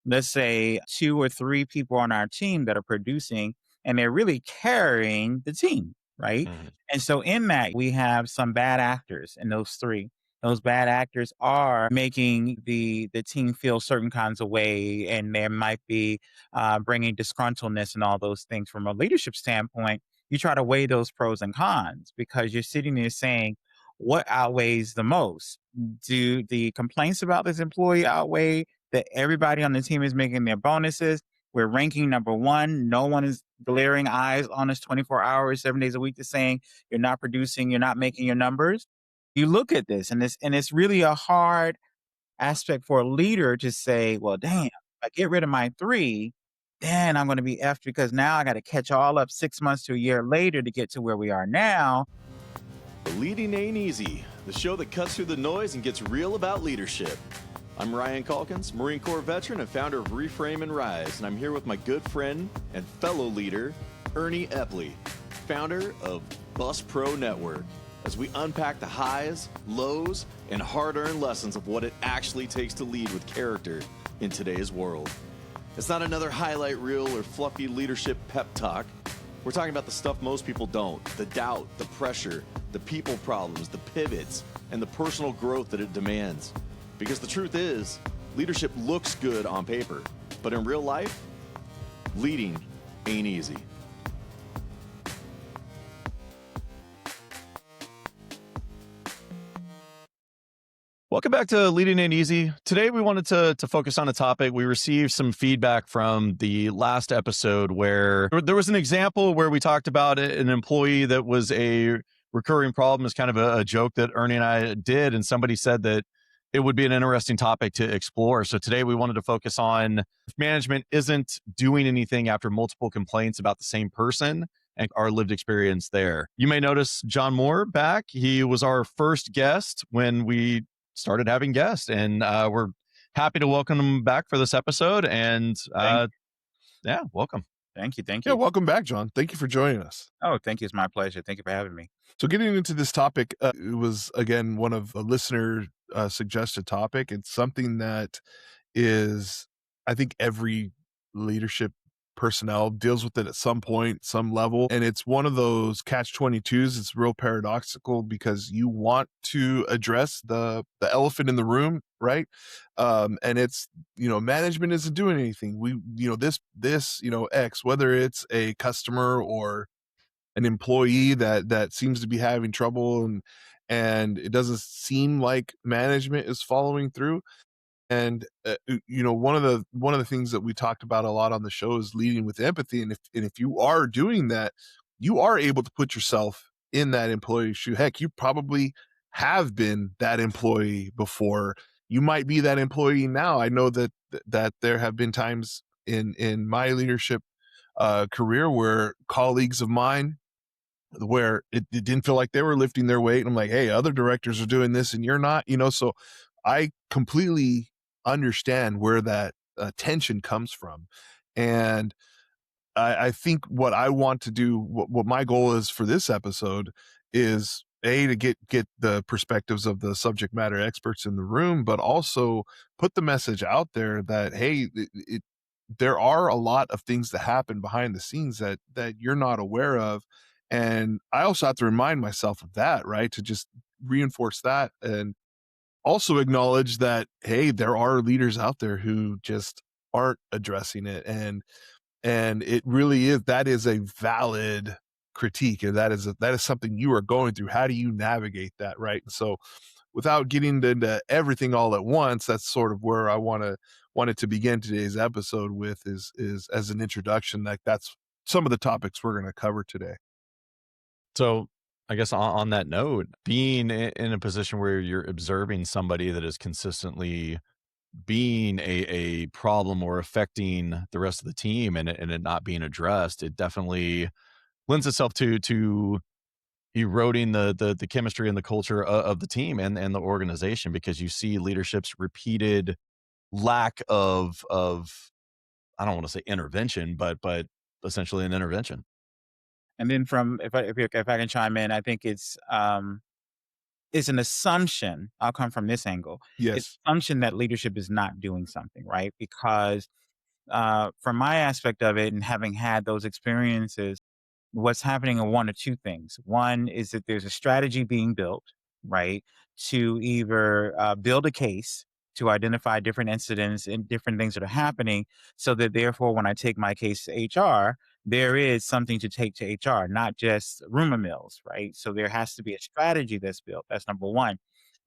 let's say 2 or 3 people on our team that are producing and they're really carrying the team, right? Mhm. And so in that, we have some bad actors in those three. Those bad actors are making the team feel certain kinds of way, and there might be bringing disgruntledness and all those things. From a leadership standpoint, you try to weigh those pros and cons because you're sitting there saying, what outweighs the most? Do the complaints about this employee outweigh that everybody on the team is making their bonuses? We're ranking number one. No one is glaring eyes on us 24 hours, 7 days a week to saying you're not producing, you're not making your numbers. You look at this and it's really a hard aspect for a leader to say, well, damn, if I get rid of my three, then I'm going to be effed because now I got to catch all up 6 months to a year later to get to where we are now. Leading Ain't Easy, the show that cuts through the noise and gets real about leadership. I'm Ryan Calkins, Marine Corps veteran and founder of Reframe and Rise, and I'm here with my good friend and fellow leader, Erny Epley, founder of Bus Pro Network, as we unpack the highs, lows, and hard-earned lessons of what it actually takes to lead with character in today's world. It's not another highlight reel or fluffy leadership pep talk. We're talking about the stuff most people don't, the doubt, the pressure, the people problems, the pivots, and the personal growth that it demands. Because the truth is, leadership looks good on paper, but in real life, leading ain't easy. Welcome back to Leading Ain't Easy. Today we wanted to focus on a topic. We received some feedback from the last episode where there was an example where we talked about an employee that was a recurring problem. It's kind of a joke that Ernie and I did, and somebody said that it would be an interesting topic to explore. So today we wanted to focus on if management isn't doing anything after multiple complaints about the same person and our lived experience there. You may notice John Moore back. He was our first guest when we started having guests, and we're happy to welcome him back for this episode. And Thank, yeah, welcome. thank you. Thank Yeah, you. welcome back, John. Thank you for joining us. Oh, thank you. It's my pleasure. Thank you for having me. So getting into this topic, it was, again, one of a listener suggested topic. It's something that is, I think every leadership personnel deals with it at some point, some level. And it's one of those catch-22s. It's real paradoxical because you want to address the elephant in the room, right? And it's, management isn't doing anything. This, X, whether it's a customer or an employee that seems to be having trouble, and it doesn't seem like management is following through. And one of the things that we talked about a lot on the show is leading with empathy. And if you are doing that, you are able to put yourself in that employee's shoe. Heck, you probably have been that employee before. You might be that employee now. I know that there have been times in my leadership career where colleagues of mine, where it didn't feel like they were lifting their weight. And I'm like, hey, other directors are doing this and you're not, so I completely understand where that tension comes from. And I think what I want to do, what my goal is for this episode is to get the perspectives of the subject matter experts in the room, but also put the message out there that, hey, there are a lot of things that happen behind the scenes that you're not aware of. And I also have to remind myself of that, right? To just reinforce that, and also acknowledge that, hey, there are leaders out there who just aren't addressing it. And it really is, that is a valid critique. And that is something you are going through. How do you navigate that? Right. And so without getting into everything all at once, that's sort of where I wanted to begin today's episode with is as an introduction. Like, that's some of the topics we're going to cover today. So I guess on that note, being in a position where you're observing somebody that is consistently being a problem or affecting the rest of the team, and it not being addressed, it definitely lends itself to eroding the chemistry and the culture of the team and the organization, because you see leadership's repeated lack of I don't want to say intervention, but essentially an intervention. And then from if I can chime in, I think it's is an assumption. I'll come from this angle. It's Yes. assumption that leadership is not doing something, right? Because from my aspect of it and having had those experiences, what's happening are one or two things. One is that there's a strategy being built, right, to either build a case to identify different incidents and different things that are happening, so that therefore, when I take my case to HR, there is something to take to HR, not just rumor mills, right? So there has to be a strategy that's built. That's number one.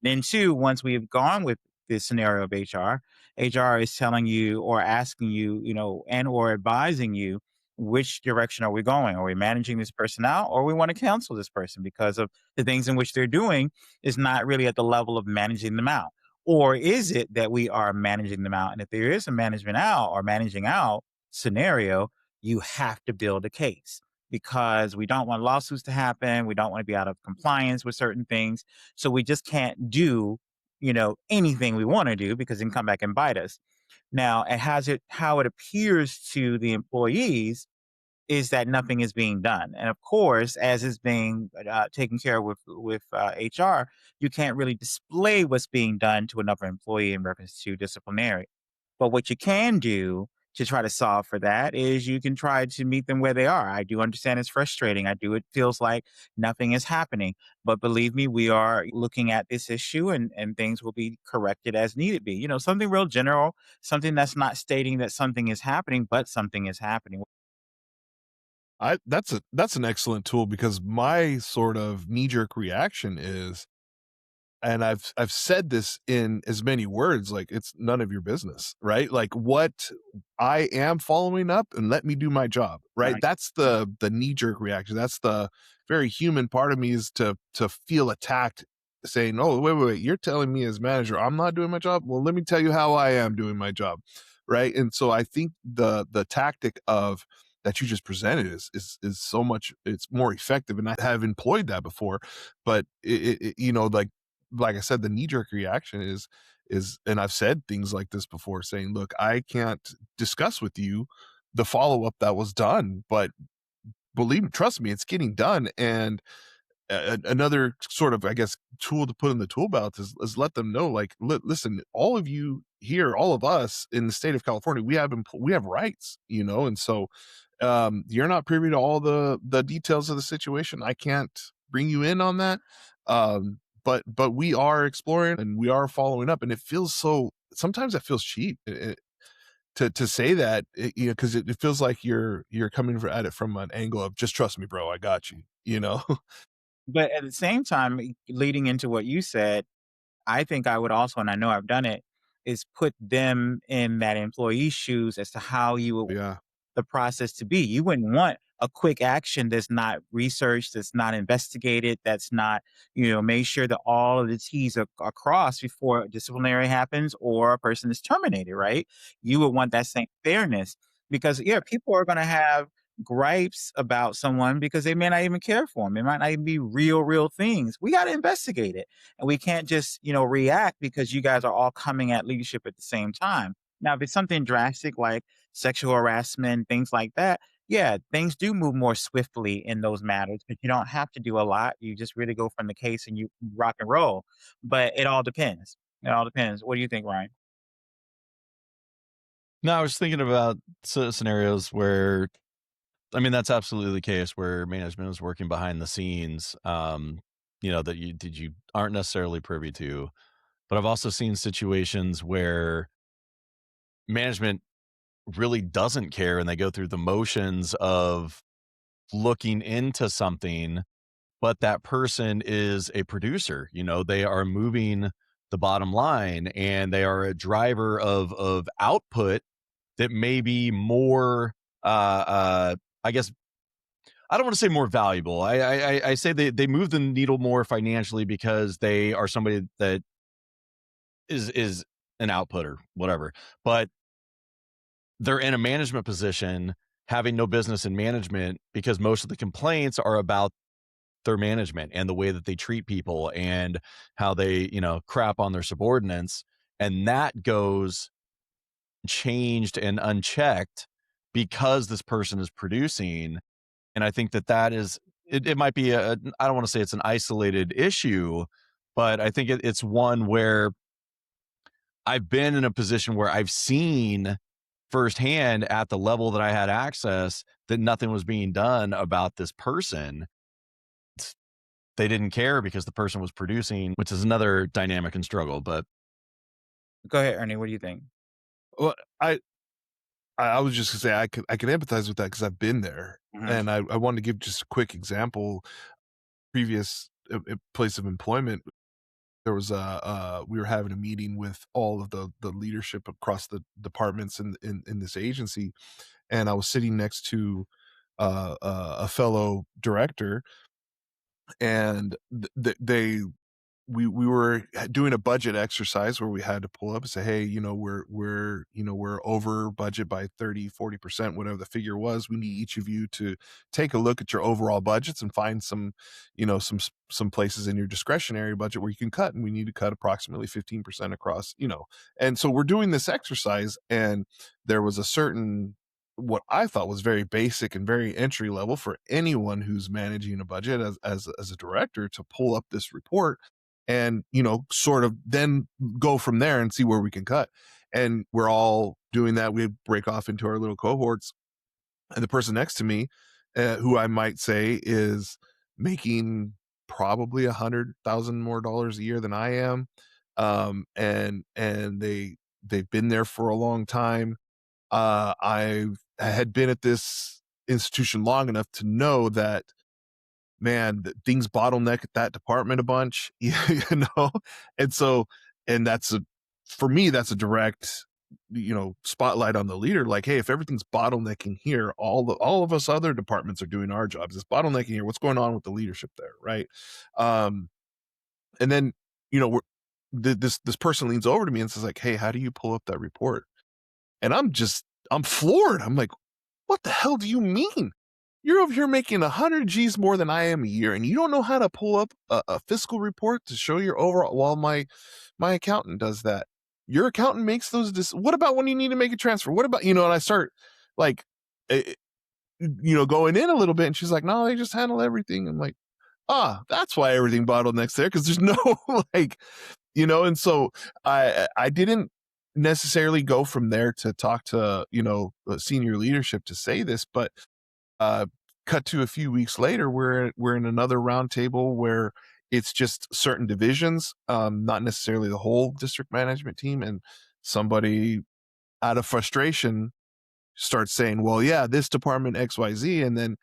Then two, once we have gone with this scenario of HR is telling you or asking you, and or advising you which direction are we going? Are we managing this person out or we want to cancel this person because of the things in which they're doing is not really at the level of managing them out? Or is it that we are managing them out? And if there is a management out or managing out scenario, you have to build a case because we don't want lawsuits to happen. We don't want to be out of compliance with certain things. So we just can't do, anything we want to do because it can come back and bite us. Now, and how it appears to the employees is that nothing is being done, and of course, as is being taken care of with HR, you can't really display what's being done to another employee in reference to disciplinary. But what you can do to try to solve for that is you can try to meet them where they are. I do understand it's frustrating. I do. It feels like nothing is happening. But believe me, we are looking at this issue and things will be corrected as needed be. Something real general, something that's not stating that something is happening, but something is happening. I that's an excellent tool because my sort of knee-jerk reaction is, and I've said this in as many words, like, it's none of your business, right? Like, what I am following up and let me do my job, right? Right. That's the knee-jerk reaction. That's the very human part of me, is to feel attacked, saying, "Oh, wait, you're telling me as manager I'm not doing my job? Well, let me tell you how I am doing my job." Right? And so I think the tactic of that you just presented is so much, it's more effective, and I have employed that before, but like I said, the knee jerk reaction is, and I've said things like this before, saying, "Look, I can't discuss with you the follow up that was done, but trust me, it's getting done." And another sort of, I guess, tool to put in the tool belt is let them know, like, listen, all of you here, all of us in the state of California, we have rights, and so you're not privy to all the details of the situation. I can't bring you in on that. But we are exploring and we are following up, and it feels so. Sometimes it feels cheap to say that, because it feels like you're coming at it from an angle of, just trust me, bro, I got you. But at the same time, leading into what you said, I think I would also, and I know I've done it, is put them in that employee's shoes as to how you would Yeah. the process to be. You wouldn't want a quick action that's not researched, that's not investigated, that's not, made sure that all of the T's are crossed before disciplinary happens or a person is terminated, right? You would want that same fairness because, yeah, people are going to have gripes about someone because they may not even care for them. It might not even be real things. We got to investigate it. And we can't just, react because you guys are all coming at leadership at the same time. Now, if it's something drastic like sexual harassment, things like that, yeah, things do move more swiftly in those matters, but you don't have to do a lot. You just really go from the case and you rock and roll. But it all depends. It all depends. What do you think, Ryan? No, I was thinking about scenarios where, I mean, that's absolutely the case where management is working behind the scenes, that you aren't necessarily privy to. But I've also seen situations where management really doesn't care and they go through the motions of looking into something, but that person is a producer. They are moving the bottom line and they are a driver of output that may be more, I guess, I don't want to say more valuable. I say they move the needle more financially because they are somebody that is an outputter, whatever. But they're in a management position, having no business in management because most of the complaints are about their management and the way that they treat people and how they, crap on their subordinates. And that goes changed and unchecked because this person is producing. And I think that is, it might be I don't want to say it's an isolated issue, But I think it's one where I've been in a position where I've seen firsthand at the level that I had access that nothing was being done about this person. They didn't care because the person was producing, which is another dynamic and struggle. But Go ahead, Ernie. What do you think? Well, I was just gonna say I could empathize with that because I've been there, Mhm. and I wanted to give just a quick example. Previous place of employment, there was we were having a meeting with all of the leadership across the departments in this agency, and I was sitting next to a fellow director, and they we were doing a budget exercise where we had to pull up and say, hey, we're over budget by 30-40%, whatever the figure was. We need each of you to take a look at your overall budgets and find some places in your discretionary budget where you can cut, and we need to cut approximately 15% across. And so we're doing this exercise, and there was a certain, what I thought was very basic and very entry level for anyone who's managing a budget as a director, to pull up this report and sort of then go from there and see where we can cut. And we're all doing that. We break off into our little cohorts, and the person next to me, who I might say is making probably $100,000 more dollars a year than I am, and they've been there for a long time. I had been at this institution long enough to know that, man, things bottleneck at that department a bunch, and so, and for me, that's a direct, spotlight on the leader. Like, hey, if everything's bottlenecking here, all of us other departments are doing our jobs. It's bottlenecking here. What's going on with the leadership there, right? Um, and then, this person leans over to me and says, like, hey, how do you pull up that report? And I'm floored. I'm like, what the hell do you mean? You're over here making 100 G's more than I am a year, and you don't know how to pull up a fiscal report to show your overall. Well, my accountant does that. Your accountant makes those. What about when you need to make a transfer? What about, and I start like, eh, going in a little bit, and she's like, no, they just handle everything. I'm like, that's why everything bottlenecks there, because there's no like, and so I didn't necessarily go from there to talk to senior leadership to say this, but uh, cut to a few weeks later, we're in another roundtable where it's just certain divisions, not necessarily the whole district management team, and somebody out of frustration starts saying, well, yeah, this department XYZ,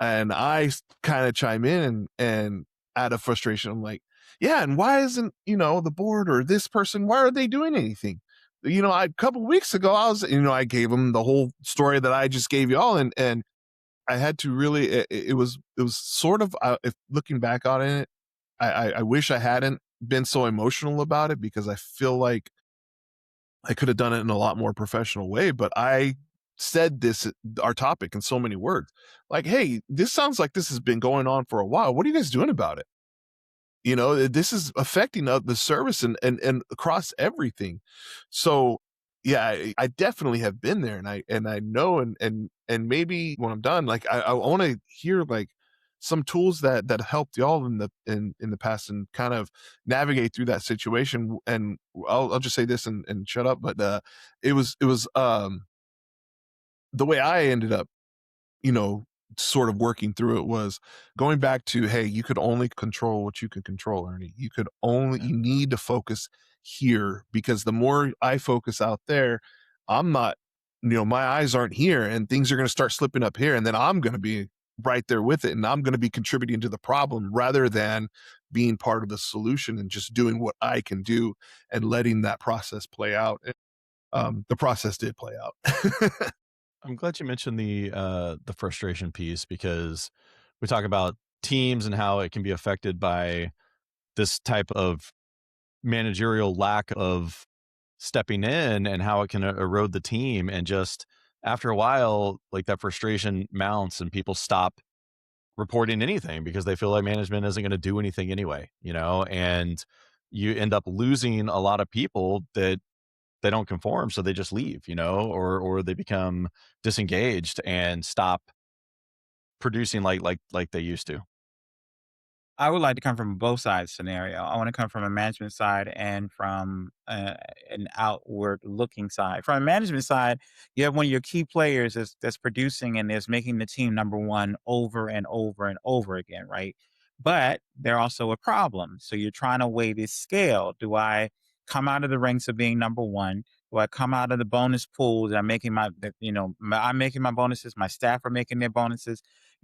and I kind of chime in, and out of frustration, I'm like, yeah, and why isn't, the board or this person, why are they doing anything? A couple weeks ago, I gave them the whole story that I just gave you all, and I had to really, it was sort of, if looking back on it, I wish I hadn't been so emotional about it, because I feel like I could have done it in a lot more professional way. But I said our topic, in so many words, like, hey, this sounds like this has been going on for a while. What are you guys doing about it? This is affecting the service, and across everything. So yeah, I definitely have been there, and I know, and maybe when I'm done, like, I want to hear like some tools that helped y'all in the past, and kind of navigate through that situation. And I'll just say this, and shut up. But it was the way I ended up, you know, sort of working through it, was going back to, hey, you could only control what you can control, Ernie. You need to focus here, because the more I focus out there, I'm not, my eyes aren't here, and things are going to start slipping up here. And then I'm going to be right there with it, and I'm going to be contributing to the problem rather than being part of the solution, and just doing what I can do and letting that process play out. The process did play out. I'm glad you mentioned the frustration piece, because we talk about teams and how it can be affected by this type of managerial lack of stepping in, and how it can erode the team. And just after a while, like, that frustration mounts and people stop reporting anything because they feel like management isn't going to do anything anyway, and you end up losing a lot of people that they don't conform, so they just leave, or they become disengaged and stop producing like they used to. I would like to come from both sides scenario. I want to come from a management side and from an outward looking side. From a management side, you have one of your key players that's producing and is making the team number one over and over and over again, right? But they're also a problem. So you're trying to weigh this scale. Do I come out of the ranks of being number one? Do I come out of the bonus pool? That I'm making I'm making my bonuses. My staff are making their bonuses.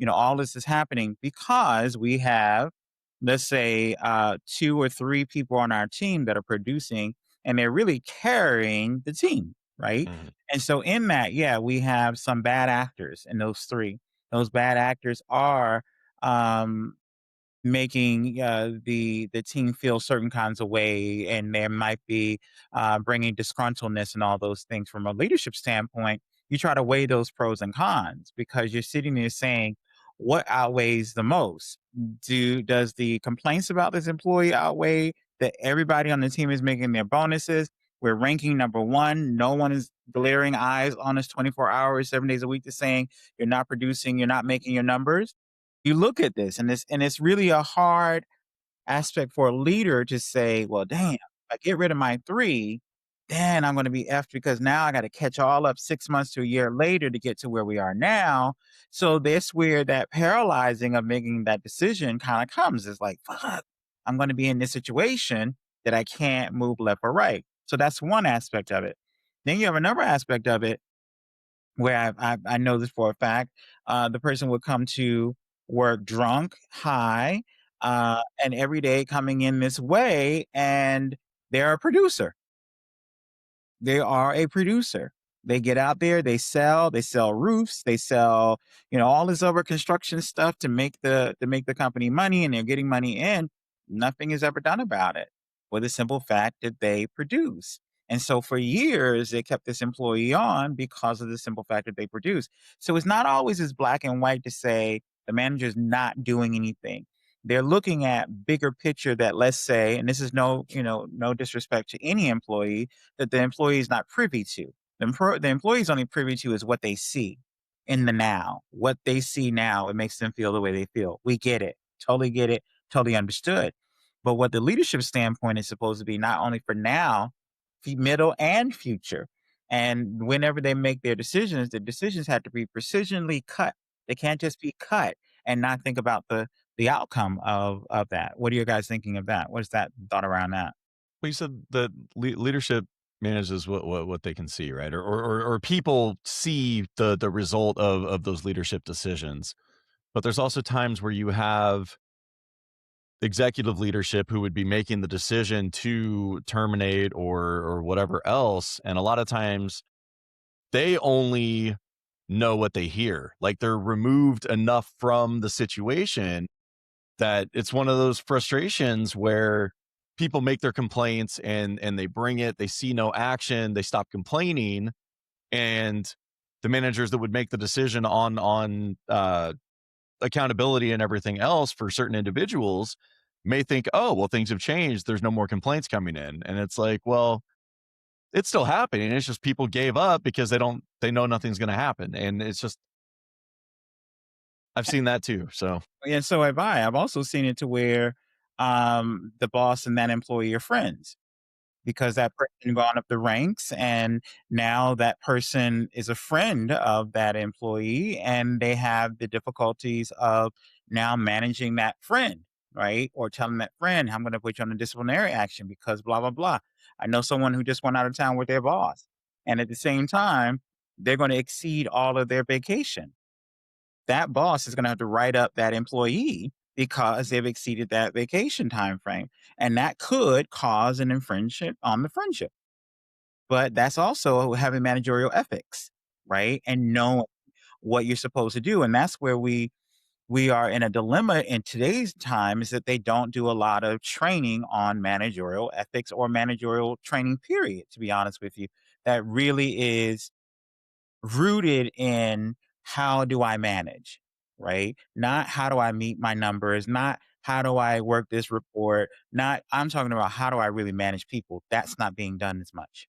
All this is happening because we have, let's say, two or three people on our team that are producing and they're really carrying the team, right? Mhm. And so in that, yeah, we have some bad actors in those three. Those bad actors are um, making the team feel certain kinds of way, and there might be bringing disgruntledness and all those things. From a leadership standpoint, you try to weigh those pros and cons because you're sitting there saying, what outweighs the most? Does the complaints about this employee outweigh that everybody on the team is making their bonuses? We're ranking number one. No one is glaring eyes on us 24 hours, 7 days a week, to saying you're not producing, you're not making your numbers. You look at this, and it's really a hard aspect for a leader to say, well, damn, if I get rid of my three, then I'm going to be effed because now I got to catch all up 6 months to a year later to get to where we are now. So that's where that paralyzing of making that decision kind of comes. It's like, fuck, I'm going to be in this situation that I can't move left or right. So that's one aspect of it. Then you have another aspect of it where I know this for a fact. The person would come to work drunk, high, and every day coming in this way, and they're a producer. They are a producer. They get out there, they sell roofs, they sell, all this other construction stuff to make the company money, and they're getting money in. Nothing is ever done about it for the simple fact that they produce. And so for years, they kept this employee on because of the simple fact that they produce. So it's not always as black and white to say the manager's not doing anything. They're looking at bigger picture that, let's say, and this is no disrespect to any employee, that the employee is not privy to. The employee is only privy to is what they see in the now. What they see now, it makes them feel the way they feel. We get it, totally understood. But what the leadership standpoint is supposed to be not only for now, middle, and future. And whenever they make their decisions, the decisions have to be precisionally cut. They can't just be cut and not think about the outcome of that. What are you guys thinking of that? What is that thought around that? Well, you said that leadership manages what they can see, right? Or people see the result of those leadership decisions. But there's also times where you have executive leadership who would be making the decision to terminate or whatever else, and a lot of times they only know what they hear. Like, they're removed enough from the situation that it's one of those frustrations where people make their complaints and they bring it, they see no action, they stop complaining, and the managers that would make the decision on accountability and everything else for certain individuals may think, oh, well, things have changed, there's no more complaints coming in. And it's like, well, it's still happening, it's just people gave up because they know nothing's going to happen. And it's just, I've seen that too. So And so have I. I've also seen it to where the boss and that employee are friends because that person gone up the ranks, and now that person is a friend of that employee, and they have the difficulties of now managing that friend, right? Or telling that friend, I'm going to put you on a disciplinary action because blah, blah, blah. I know someone who just went out of town with their boss. And at the same time, they're going to exceed all of their vacation. That boss is going to have to write up that employee because they've exceeded that vacation time frame, and that could cause an infringement on the friendship. But that's also having managerial ethics, right? And knowing what you're supposed to do. And that's where we are in a dilemma in today's time, is that they don't do a lot of training on managerial ethics or managerial training, period, to be honest with you. That really is rooted in how do I manage, right? Not how do I meet my numbers, not how do I work this report, not, I'm talking about how do I really manage people. That's not being done as much.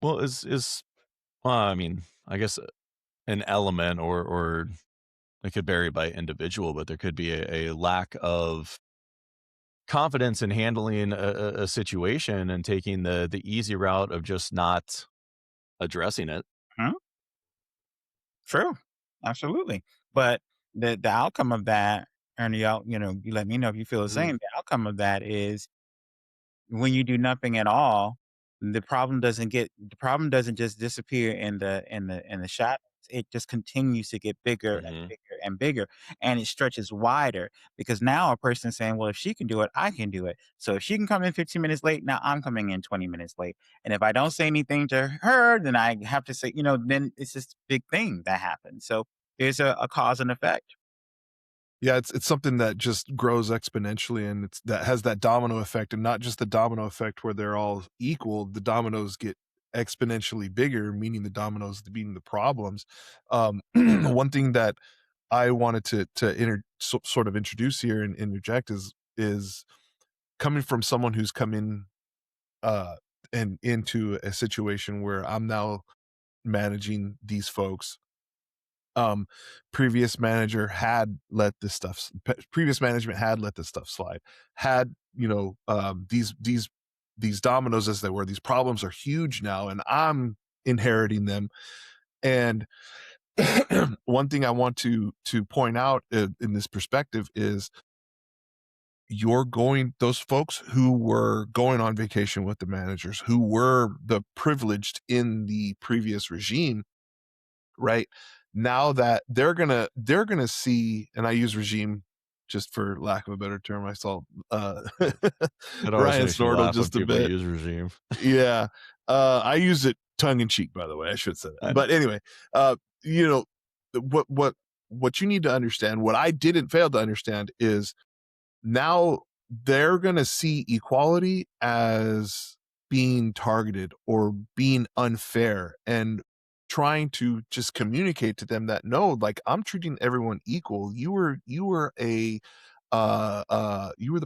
well, is well, I mean, I guess an element or It could vary by individual, but there could be a lack of confidence in handling a situation and taking the easy route of just not addressing it. Hmm? True. Absolutely. But the outcome of that, and you let me know if you feel the Mhm. same. The outcome of that is when you do nothing at all, the problem doesn't just disappear in the shadows. It just continues to get bigger and Mhm. bigger and bigger, and it stretches wider because now a person's saying, "Well, if she can do it, I can do it." So if she can come in 15 minutes late, now I'm coming in 20 minutes late. And if I don't say anything to her, then I have to say, then it's this big thing that happens. So there's a cause and effect. Yeah, it's something that just grows exponentially, and it's that has that domino effect, and not just the domino effect where they're all equal. The dominoes get exponentially bigger, meaning the dominoes being the problems. One thing that I wanted to sort of introduce here and interject is coming from someone who's come in uh and into a situation where I'm now managing these folks. um Previous manager had let this previous management had let this stuff slide, had, these dominoes, as they were, these problems are huge now, and I'm inheriting them. And one thing I want to point out in this perspective is you're going those folks who were going on vacation with the managers, who were the privileged in the previous regime, right? Now that they're gonna see, and I use regime just for lack of a better term. I saw It always Ryan makes me snortle laugh when just a people bit. use regime. Yeah. I use it tongue in cheek, by the way. I should say that. I know. But anyway, you know, what you need to understand, what I didn't fail to understand is now they're going to see equality as being targeted or being unfair, and trying to just communicate to them that no, like, I'm treating everyone equal. You were you were the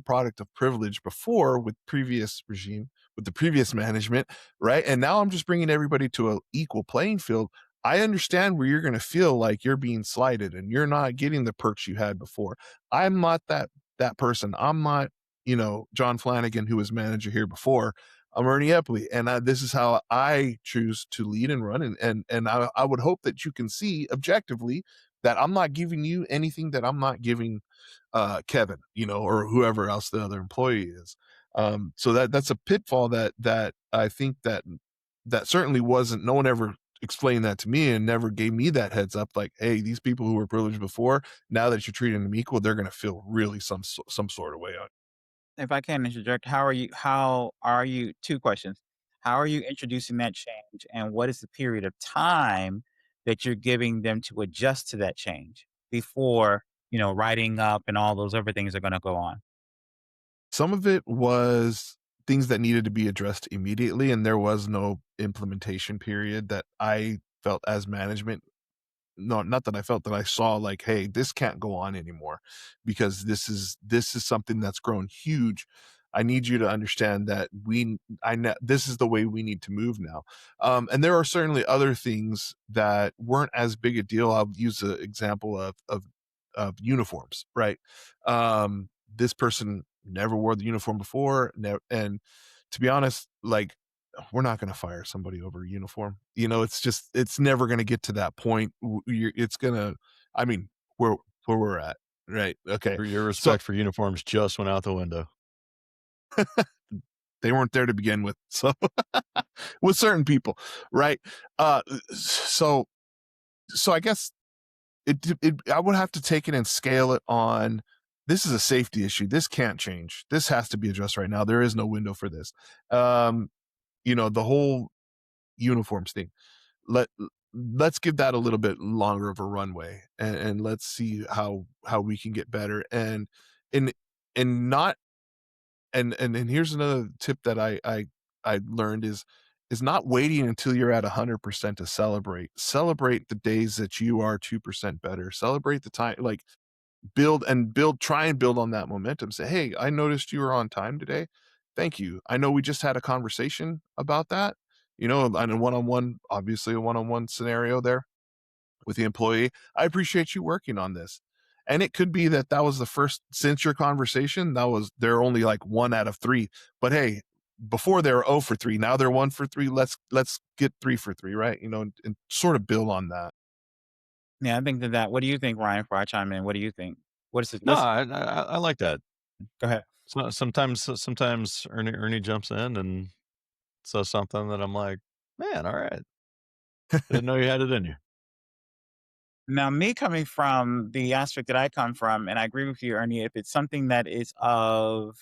product of privilege before, with previous regime, with the previous management, right? And now I'm just bringing everybody to a equal playing field. I understand where you're going to feel like you're being slighted and you're not getting the perks you had before. I'm not that person. I'm not, John Flanagan, who was manager here before. I'm Erny Epley, and this is how I choose to lead and run. And I would hope that you can see objectively that I'm not giving you anything that I'm not giving Kevin, or whoever else the other employee is. So that's a pitfall that I think that certainly wasn't. No one ever explained that to me and never gave me that heads up. Like, hey, these people who were privileged before, now that you're treating them equal, they're going to feel really some sort of way on. If I can interject, how are you 2 questions. How are you introducing that change, and what is the period of time that you're giving them to adjust to that change before, writing up and all those other things are gonna go on? Some of it was things that needed to be addressed immediately, and there was no implementation period that I felt as management. No, not that I felt, that I saw, like, hey, this can't go on anymore, because this is something that's grown huge. I need you to understand that I know this is the way we need to move now. And there are certainly other things that weren't as big a deal. I'll use the example of uniforms, right? This person never wore the uniform before, and to be honest, like, we're not going to fire somebody over a uniform. It's never going to get to that point. It's going to, I mean, where we're at, right? Okay. Your So respect for uniforms just went out the window. they weren't there to begin with. So with certain people, right? So, so I guess I would have to take it and scale it on, this is a safety issue. This can't change. This has to be addressed right now. There is no window for this. Um, the whole uniforms thing. let let's give that a little bit longer of a runway, and let's see how we can get better. And not and here's another tip that I learned is not waiting until you're at 100% to celebrate the days that you are 2% better. Celebrate the time, like, try and build on that momentum. Say, hey, I noticed you were on time today. Thank you. I know we just had a conversation about that, and a one-on-one, obviously a one-on-one scenario there. with the employee, I appreciate you working on this. And it could be that that was the first since your conversation, that was they're only like 1 out of 3. But hey, before they were 0 for 3, now they're 1 for 3. Let's get 3 for 3, right? And sort of build on that. Yeah, I think that. What do you think, Ryan? Before I chime in, what do you think? What is it? No, What's I like that. Go ahead. So sometimes Ernie jumps in and says something that I'm like, man, all right, didn't know you had it in you. Now, me coming from the aspect that I come from, and I agree with you, Ernie, if it's something that is of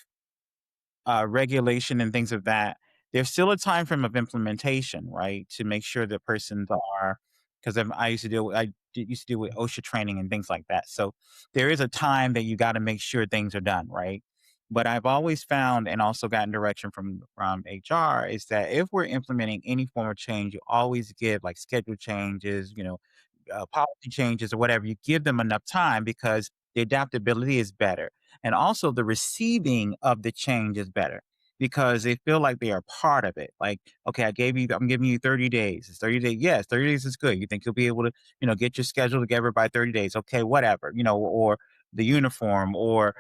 regulation and things of that, there's still a time frame of implementation, right? To make sure that persons are, because I used to used to deal with OSHA training and things like that. So there is a time that you got to make sure things are done, right? But I've always found, and also gotten direction from HR, is that if we're implementing any form of change, you always give like schedule changes, policy changes or whatever. You give them enough time because the adaptability is better. And also the receiving of the change is better because they feel like they are part of it. Like, okay, I'm giving you 30 days. It's 30 days. Yes, 30 days is good. You think you'll be able to, get your schedule together by 30 days. Okay, whatever, or the uniform or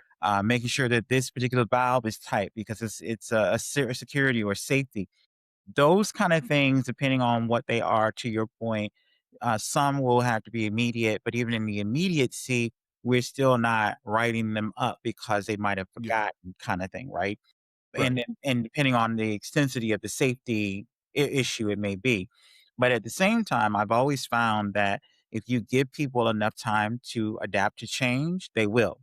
making sure that this particular valve is tight because it's a security or safety. Those kind of things, depending on what they are, to your point, some will have to be immediate, but even in the immediacy, we're still not writing them up because they might have Yeah, forgotten, kind of thing, right? right. And depending on the extensity of the safety issue, it may be. But at the same time, I've always found that if you give people enough time to adapt to change, they will.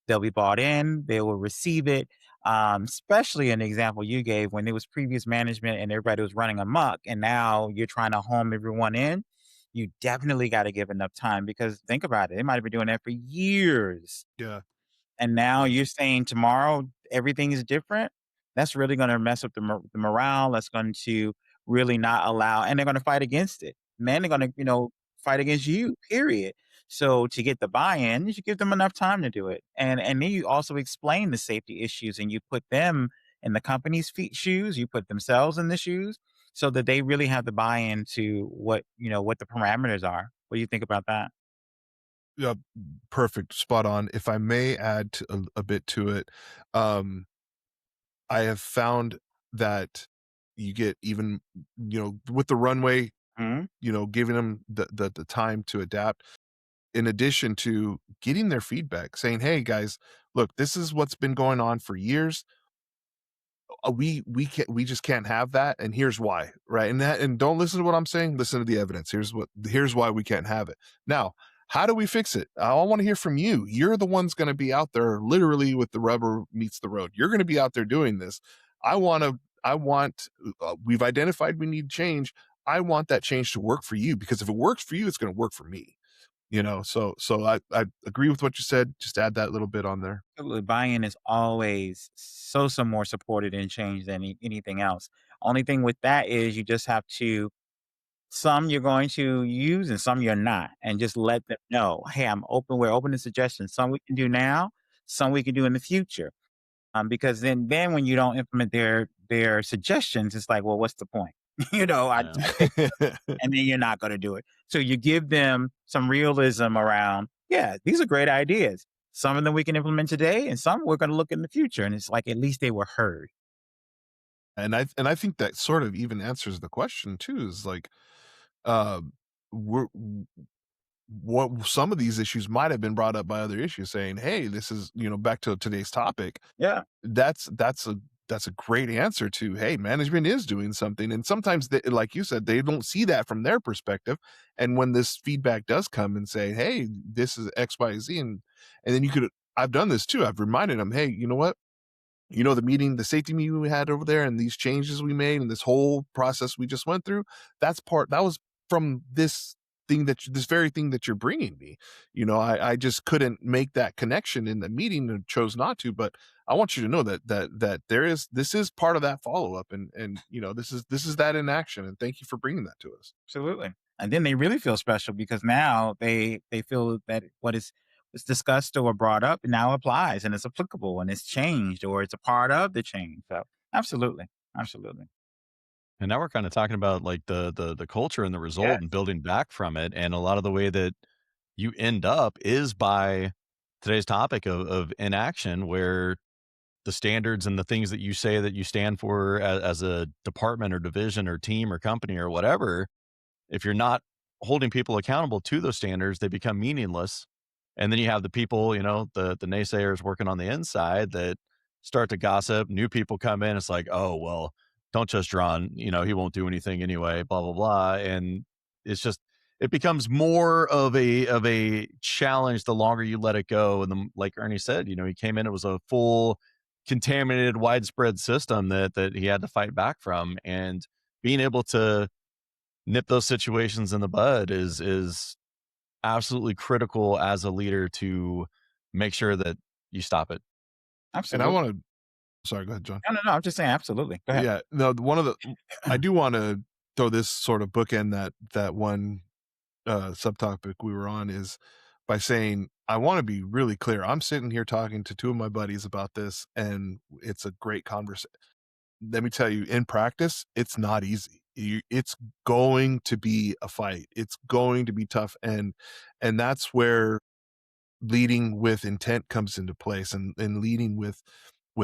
They'll be bought in, they will receive it. Especially an example you gave when there was previous management and everybody was running amok, and now you're trying to home everyone in. You definitely got to give enough time because think about it, they might have been doing that for years. Yeah. And now you're saying tomorrow everything is different. That's really going to mess up the morale. That's going to really not allow, and they're going to fight against it. Man, they're going to, fight against you, period. So to get the buy-in, you should give them enough time to do it. And then you also explain the safety issues and you put them in the company's feet shoes, you put themselves in the shoes so that they really have the buy-in to what the parameters are. What do you think about that? Yeah, perfect, spot on. If I may add a bit to it, um, I have found that you get even, with the runway, Mhm. giving them the time to adapt, in addition to getting their feedback, saying, "Hey, guys, look, this is what's been going on for years. We just can't have that, and here's why," right? And don't listen to what I'm saying, listen to the evidence. Here's why we can't have it. Now, how do we fix it? I want to hear from you. You're the ones going to be out there literally with the rubber meets the road. You're going to be out there doing this. We've identified we need change. I want that change to work for you because if it works for you, it's going to work for me. So I agree with what you said. Just add that little bit on there. Absolutely. Buy-in is always so more supported in change than anything else. Only thing with that is you just have to some you're going to use and some you're not, and just let them know, hey, we're open to suggestions. Some we can do now, some we can do in the future. Because then when you don't implement their suggestions, it's like, well, what's the point? Yeah. I think and then you're not going to do it. So you give them some realism around, yeah, these are great ideas. Some of them we can implement today, and some we're going to look in the future. And it's like at least they were heard. And I think that sort of even answers the question too, is like, um, we're what some of these issues might have been brought up by other issues saying, "Hey, this is," back to today's topic. Yeah, That's a great answer to, "Hey, management is doing something." And sometimes they, like you said, they don't see that from their perspective. And when this feedback does come and say, "Hey, this is X, Y, Z," and then I've done this too. I've reminded them, "Hey, you know what? The safety meeting we had over there and these changes we made and this whole process we just went through, that was from this very thing that you're bringing me. I just couldn't make that connection in the meeting and chose not to, but I want you to know that this is part of that follow-up and this is that in action, and thank you for bringing that to us." absolutely. And then they really feel special because now they feel that what is was discussed or brought up now applies and it's applicable and it's changed or it's a part of the change. So absolutely. Absolutely. And now we're kind of talking about like the culture and the result and Yes. building back from it. And a lot of the way that you end up is by today's topic of inaction, where the standards and the things that you say that you stand for as a department or division or team or company or whatever, if you're not holding people accountable to those standards, they become meaningless. And then you have the people, the naysayers working on the inside that start to gossip. New people come in. It's like, oh, well, don't just Ron, he won't do anything anyway, blah, blah, blah. And it's just, it becomes more of a challenge the longer you let it go. And then, like Ernie said, he came in, it was a full contaminated, widespread system that he had to fight back from. And being able to nip those situations in the bud is absolutely critical as a leader to make sure that you stop it. And I Absolutely. want to, sorry, go ahead, John. No, no, no. I'm just saying, absolutely. Go ahead. Yeah, no, one of the, I do want to throw this sort of bookend that one subtopic we were on is by saying, I want to be really clear. I'm sitting here talking to two of my buddies about this, and it's a great conversation. Let me tell you, in practice, it's not easy. It's going to be a fight. It's going to be tough, and that's where leading with intent comes into place, and leading with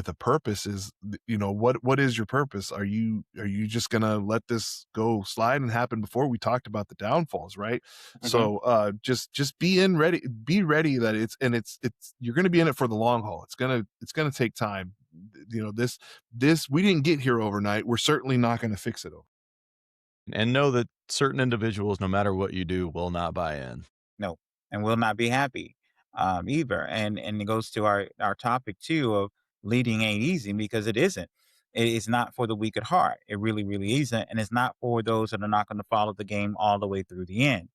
a purpose is, what is your purpose? Are you just gonna let this go slide and happen? Before we talked about the downfalls, right? Hmm. So just be ready that it's you're gonna be in it for the long haul. It's gonna take time. This we didn't get here overnight. We're certainly not gonna fix it over. And know that certain individuals, no matter what you do, will not buy in. No, and will not be happy either. And it goes to our topic too of leading ain't easy because it isn't. It is not for the weak at heart. It really, really isn't, and it's not for those that are not going to follow the game all the way through the end.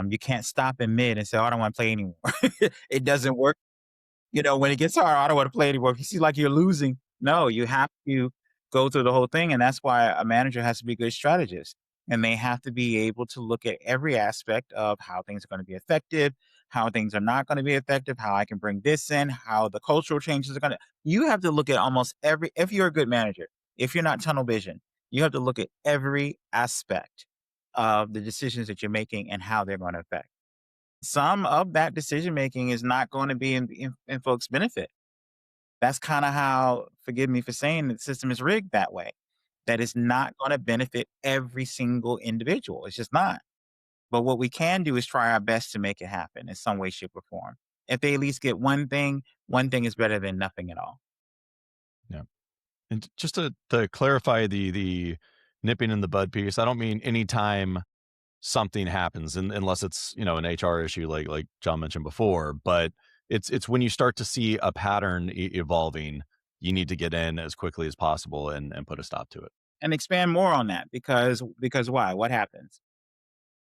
You can't stop in mid and say, "Oh, I don't want to play anymore." It doesn't work. When it gets hard, I don't want to play anymore. If you see like you're losing, no, you have to go through the whole thing. And that's why a manager has to be a good strategist. And they have to be able to look at every aspect of how things are going to be effective, how things are not going to be effective, how I can bring this in, how the cultural changes are going to. You have to look at almost every, if you're a good manager, if you're not tunnel vision, you have to look at every aspect of the decisions that you're making and how they're going to affect. Some of that decision making is not going to be in folks' benefit. That's kind of how, forgive me for saying the system is rigged that way. That is not going to benefit every single individual. It's just not. But what we can do is try our best to make it happen in some way, shape, or form. If they at least get one thing is better than nothing at all. Yeah. And just to clarify the nipping in the bud piece, I don't mean anytime something happens, unless it's an HR issue like John mentioned before, but it's when you start to see a pattern evolving, you need to get in as quickly as possible and put a stop to it. And expand more on that because why? What happens?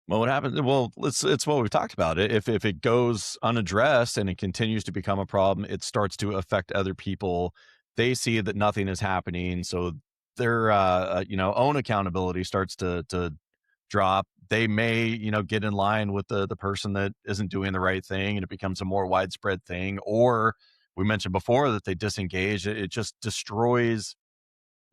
Well, what happens? Well, it's what we've talked about. If it goes unaddressed and it continues to become a problem, it starts to affect other people. They see that nothing is happening, so their own accountability starts to drop. They may get in line with the person that isn't doing the right thing, and it becomes a more widespread thing. Or we mentioned before that they disengage. It just destroys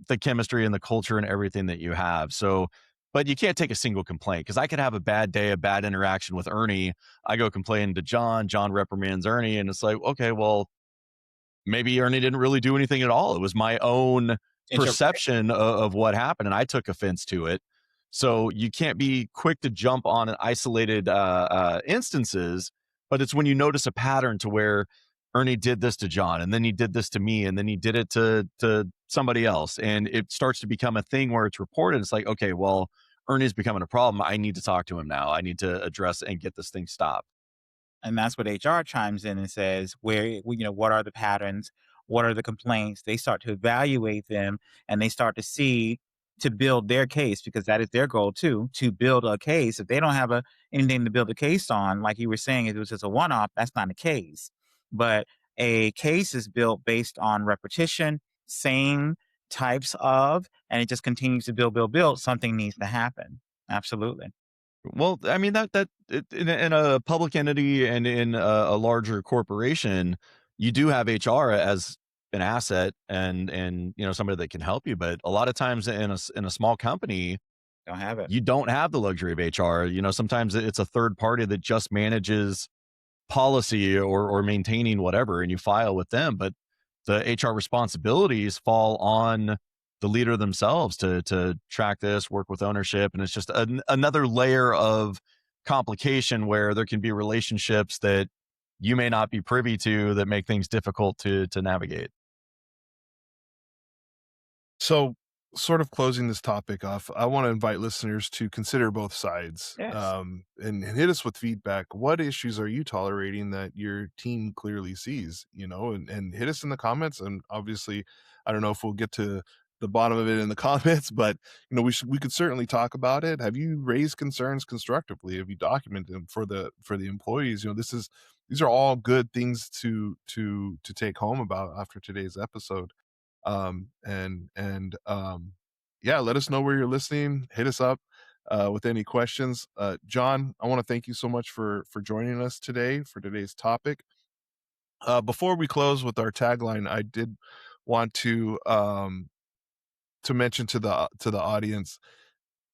the chemistry and the culture and everything that you have. So, but you can't take a single complaint, because I could have a bad day, a bad interaction with Ernie. I go complain to John. John reprimands Ernie, and it's like, okay, well, maybe Ernie didn't really do anything at all. It was my own Interpretation. perception of what happened, and I took offense to it. So you can't be quick to jump on an isolated instances, but it's when you notice a pattern to where Ernie did this to John, and then he did this to me, and then he did it to somebody else, and it starts to become a thing where it's reported. It's like, okay, well, Ernie's becoming a problem. I need to talk to him now. I need to address and get this thing stopped. And that's what HR chimes in and says, what are the patterns? What are the complaints? They start to evaluate them and they start to see to build their case because that is their goal too, to build a case. If they don't have anything to build a case on, like you were saying, if it was just a one off, that's not a case. But a case is built based on repetition, same types of, and it just continues to build. Something needs to happen. Absolutely. Well, I mean in a public entity and in a larger corporation, you do have HR as an asset and somebody that can help you. But a lot of times in a small company, Don't have it. you don't have the luxury of HR. Sometimes it's a third party that just manages policy or maintaining whatever, and you file with them. But the HR responsibilities fall on the leader themselves to track this, work with ownership, and it's just another layer of complication where there can be relationships that you may not be privy to that make things difficult to navigate. So, sort of closing this topic off, I want to invite listeners to consider both sides, Yes. and hit us with feedback. What issues are you tolerating that your team clearly sees? And hit us in the comments. And obviously, I don't know if we'll get to the bottom of it in the comments, but we could certainly talk about it. Have you raised concerns constructively? Have you documented them for the employees? These are all good things to take home about after today's episode. Yeah, let us know where you're listening. Hit us up with any questions. John, I want to thank you so much for joining us today for today's topic. Before we close with our tagline, I did want to mention to the audience,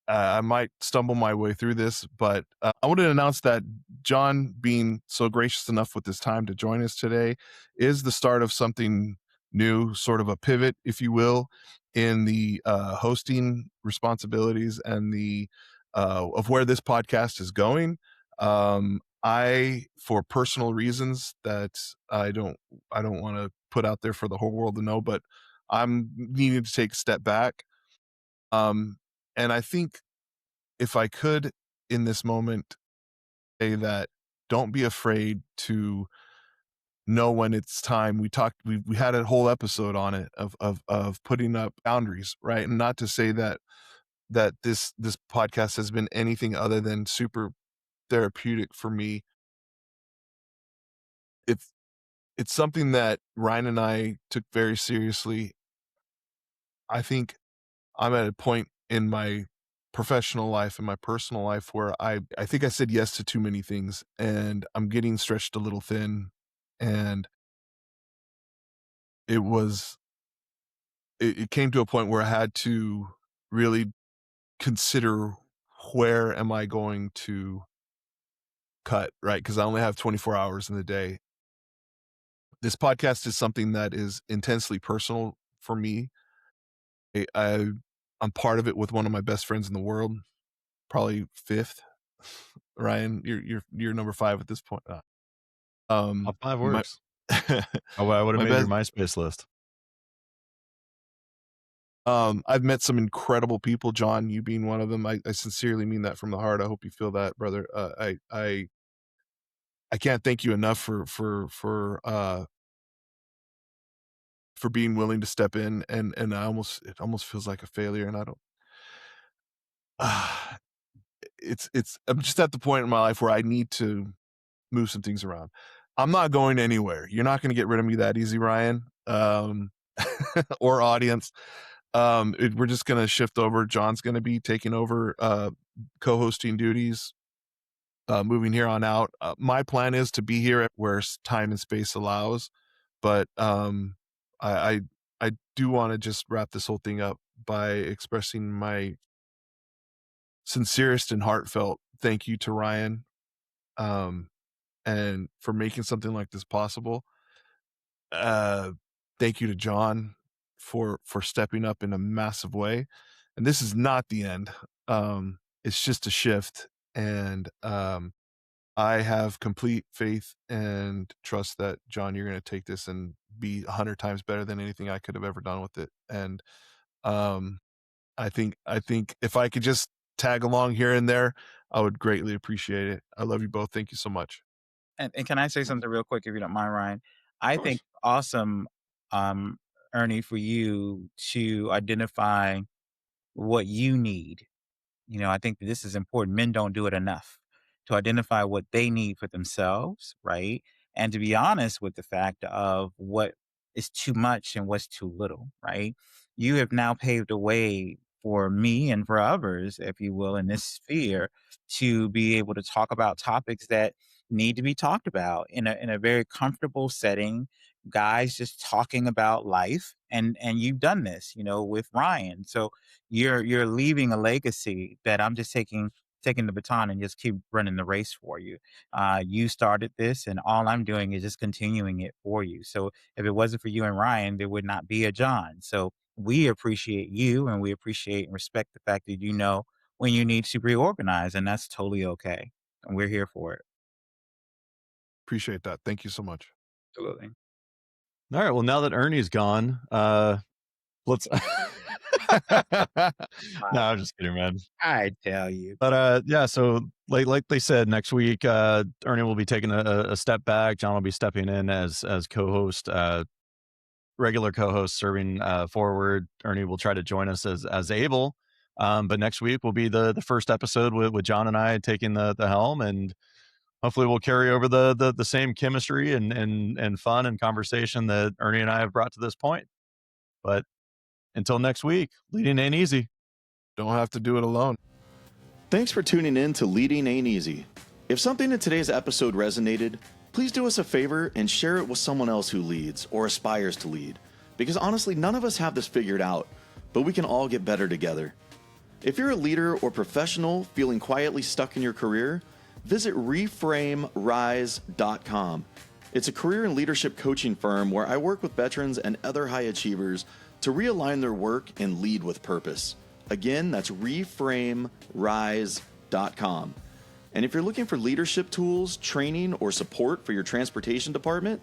I might stumble my way through this, but I wanted to announce that John, being so gracious enough with his time to join us today, is the start of something new, sort of a pivot, if you will, in the hosting responsibilities and the of where this podcast is going. For personal reasons that I don't want to put out there for the whole world to know, but I'm needing to take a step back. Um, and I think if I could in this moment say that don't be afraid to know when it's time. We had a whole episode on it of putting up boundaries, right? And not to say that this podcast has been anything other than super therapeutic for me. It's it's something that Ryan and I took very seriously. I think I'm at a point in my professional life and my personal life where I think I said yes to too many things, and I'm getting stretched a little thin. And it was it came to a point where I had to really consider, where am I going to cut, right? Because I only have 24 hours in the day. This podcast is something that is intensely personal for me. I I'm part of it with one of my best friends in the world, probably fifth. Ryan, you're number 5 at this point. Top five My works. I would have my made your best MySpace list. I've met some incredible people, John, you being one of them. I sincerely mean that from the heart. I hope you feel that, brother. I can't thank you enough for being willing to step in, and it almost feels like a failure, and I don't uh, it's I'm just at the point in my life where I need to move some things around. I'm not going anywhere. You're not gonna get rid of me that easy, Ryan, or audience. We're just gonna shift over. John's gonna be taking over co-hosting duties moving here on out. My plan is to be here where time and space allows, but I I, I do want to just wrap this whole thing up by expressing my sincerest and heartfelt thank you to Ryan, um, and for making something like this possible. Uh, Thank you to John for stepping up in a massive way. And this is not the end. It's just a shift, and I have complete faith and trust that, John, you're going to take this and be 100 times better than anything I could have ever done with it. And um, I think if I could just tag along here and there, I would greatly appreciate it. I love you both. Thank you so much. And can I say something real quick if you don't mind, Ryan? Of I think course. awesome, um, Ernie, for you to identify what you need. I think that this is important. Men don't do it enough to identify what they need for themselves, right? And to be honest with the fact of what is too much and what's too little, right? You have now paved a way for me and for others, if you will, in this sphere to be able to talk about topics that need to be talked about in a very comfortable setting, guys just talking about life, and you've done this, with Ryan. So you're leaving a legacy that I'm just taking the baton and just keep running the race for you. You started this, and all I'm doing is just continuing it for you. So if it wasn't for you and Ryan, there would not be a John. So we appreciate you, and we appreciate and respect the fact that when you need to reorganize, and that's totally okay. And we're here for it. Appreciate that. Thank you so much. Absolutely. All right. Well, now that Ernie's gone, let's. No, I'm just kidding, man. I tell you. But yeah. So like they said, next week, Ernie will be taking a step back. John will be stepping in as co-host, regular co-host, serving forward. Ernie will try to join us as able. But next week will be the first episode with John and I taking the helm, and hopefully we'll carry over the same chemistry and fun and conversation that Ernie and I have brought to this point. But until next week, leading ain't easy. Don't have to do it alone. Thanks for tuning in to Leading Ain't Easy. If something in today's episode resonated, please do us a favor and share it with someone else who leads or aspires to lead. Because honestly, none of us have this figured out, but we can all get better together. If you're a leader or professional feeling quietly stuck in your career, visit reframerise.com. It's a career and leadership coaching firm where I work with veterans and other high achievers to realign their work and lead with purpose. Again, that's reframerise.com. And if you're looking for leadership tools, training, or support for your transportation department,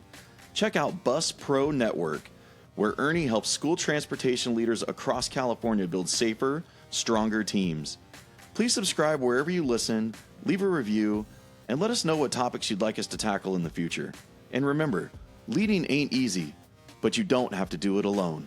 check out Bus Pro Network, where Ernie helps school transportation leaders across California build safer, stronger teams. Please subscribe wherever you listen, leave a review, and let us know what topics you'd like us to tackle in the future. And remember, leading ain't easy, but you don't have to do it alone.